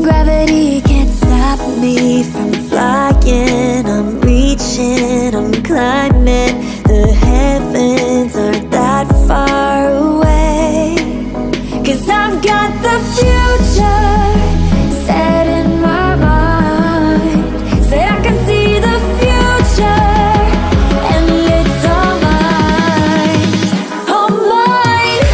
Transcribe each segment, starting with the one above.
Gravity can't stop me from flying. I'm reaching, I'm climbing. The heavens aren't that far away. 'Cause I've got the future set in my mind. Say I can see the future, and it's all mine, all mine.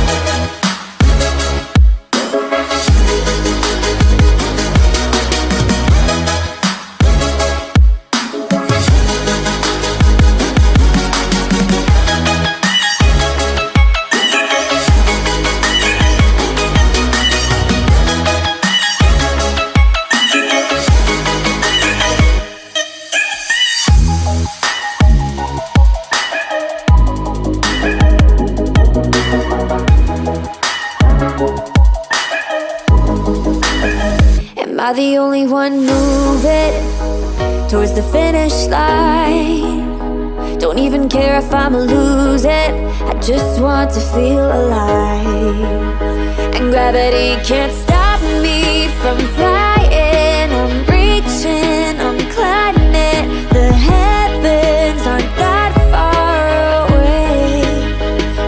Am I the only one moving towards the finish line? Don't even care if I'ma lose it, I just want to feel alive. And gravity can't stop me from flying. I'm reaching, I'm climbing. The heavens aren't that far away.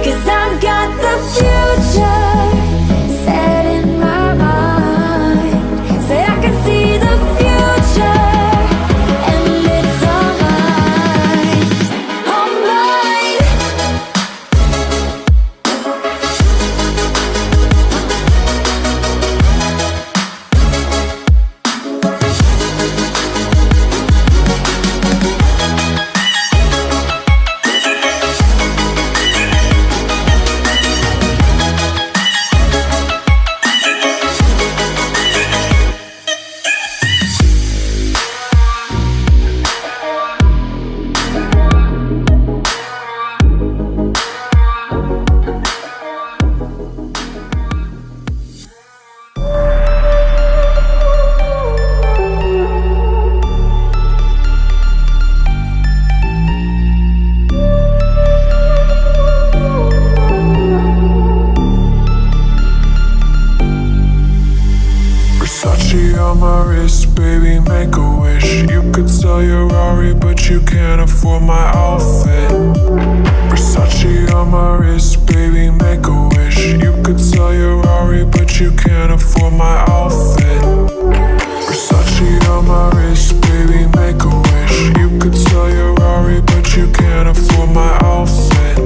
'Cause I've got the future set in my mind. Say I can see the future, and it's all mine, all mine. Versace on my wrist, baby, make a wish. You could sell your Rari, but you can't afford my outfit. Versace on my wrist, baby, make a wish. You could sell your Rari, but you can't afford my outfit. Versace on my wrist, baby, make a wish. You could sell your Rari, but you can't afford my outfit.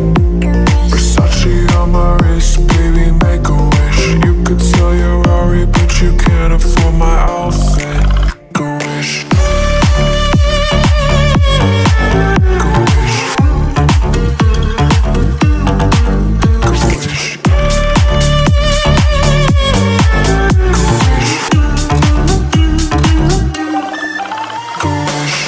Versace on my wrist, baby, make a wish. You could sell your Rari, but you can't afford my outfit. Go wish. Go wish. Go wish. Go wish.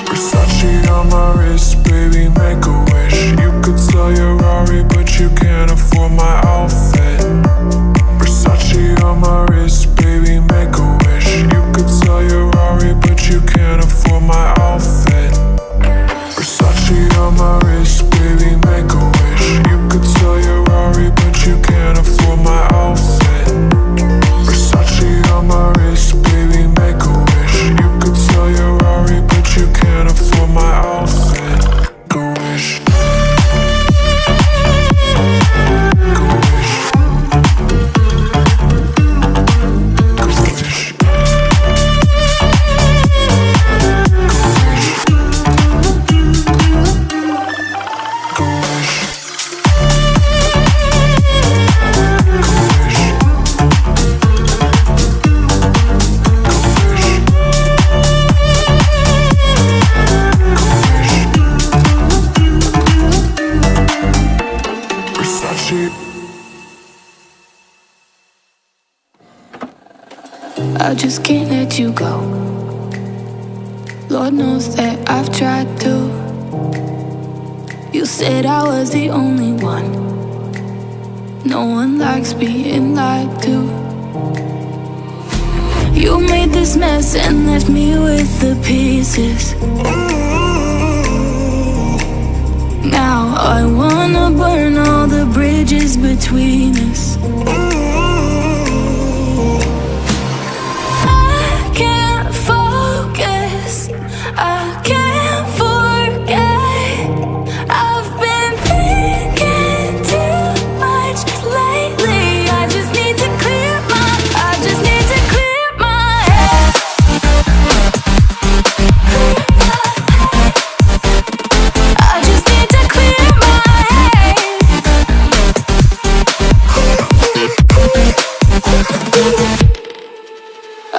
Versace on my wrist, baby, make a wish. You could sell your Rari, but you can't afford my outfit. Versace on my wrist, baby, make a wish. You could sell your Rari, but you can't afford my outfit. Versace on my wrist, baby, make a wish. You could sell your Rari, but you can't afford my outfit. Versace on my wrist, baby, make a wish. You could sell your Rari, but you can't afford my outfit. Go wish. Go wish. Go wish. Go wish. Versace. I just can't let you go. Lord knows that I've tried to. You said I was the only one. No one likes being lied to. You made this mess and left me with the pieces. Now I wanna burn all the bridges between us. I can't focus, I can't forget. I've been thinking too much lately. I just need to clear my head. I just need to clear my head.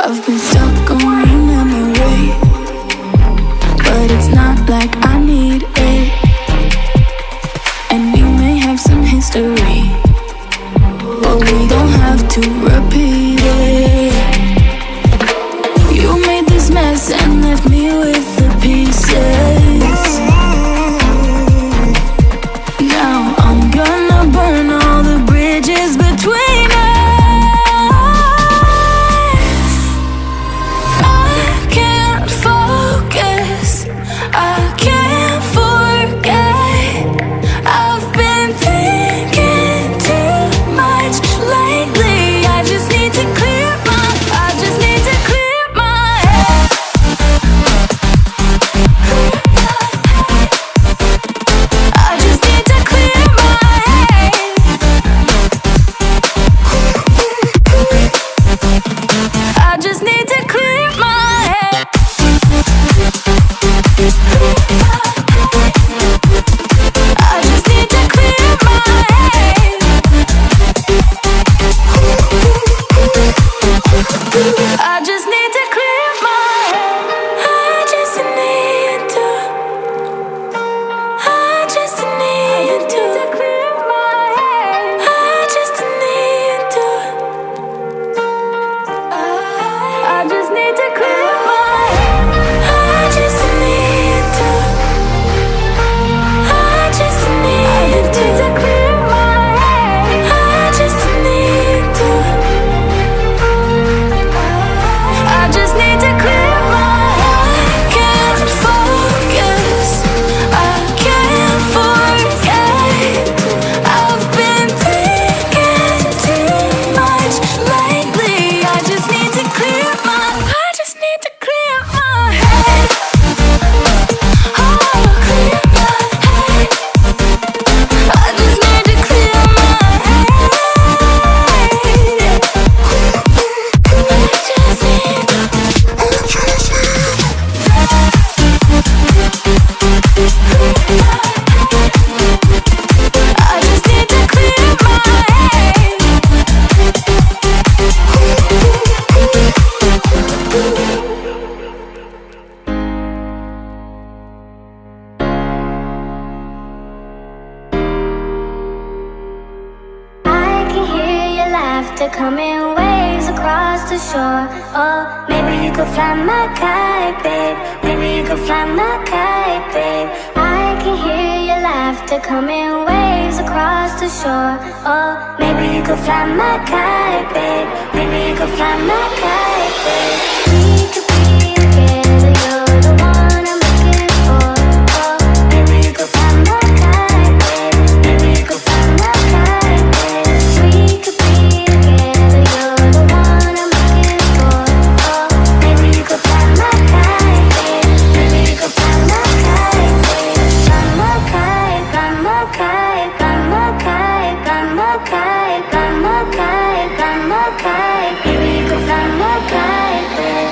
I've been stuck on your memory, but it's not like I need it. And we may have some history, but we don't have to repeat it. You made this mess and left me with the pieces. Now I'm gonna burn all the bridges between us. I can't focus, I can't forget. I've been thinking too much lately. I just need to clear my head. I just need to clear my head. I just need to clear my head. I just need to clear my head. I just need to clear my head. I just need to. I just need to clear my head. I just need to. I just need to clear my head. I just need to. I just need to clear my head. I just need to. I just need to clear my head. I can't focus, I can't forget. I've been thinking too much lately. I just need to clear my head. Oh, clear my head. I just need to clear my head. I just need to clear my head. I can hear your laughter coming waves across the shore. Oh, maybe you could fly my kite, babe. Maybe you could fly my kite, babe. I can hear your laughter coming waves across the shore. Oh, maybe you could fly my kite, babe. Maybe you could fly my kite, babe. We could be together, you're the one I'm looking for. Oh, maybe you could fly my kite, babe. Maybe you could fly my kite, babe. We could be together, you're the one I'm looking for. Oh, maybe you could fly my kite, babe. Maybe you could fly my kite, babe. Fly my kite, fly my kite, fly my kite, fly my kite, fly my kite, fly my kite. Maybe you could fly my kite, babe.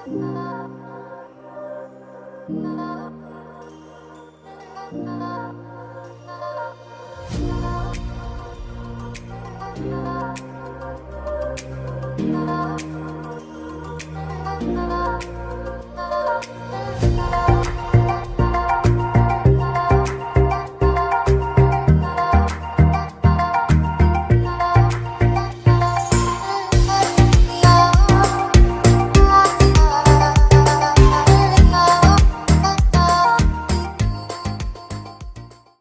Bye.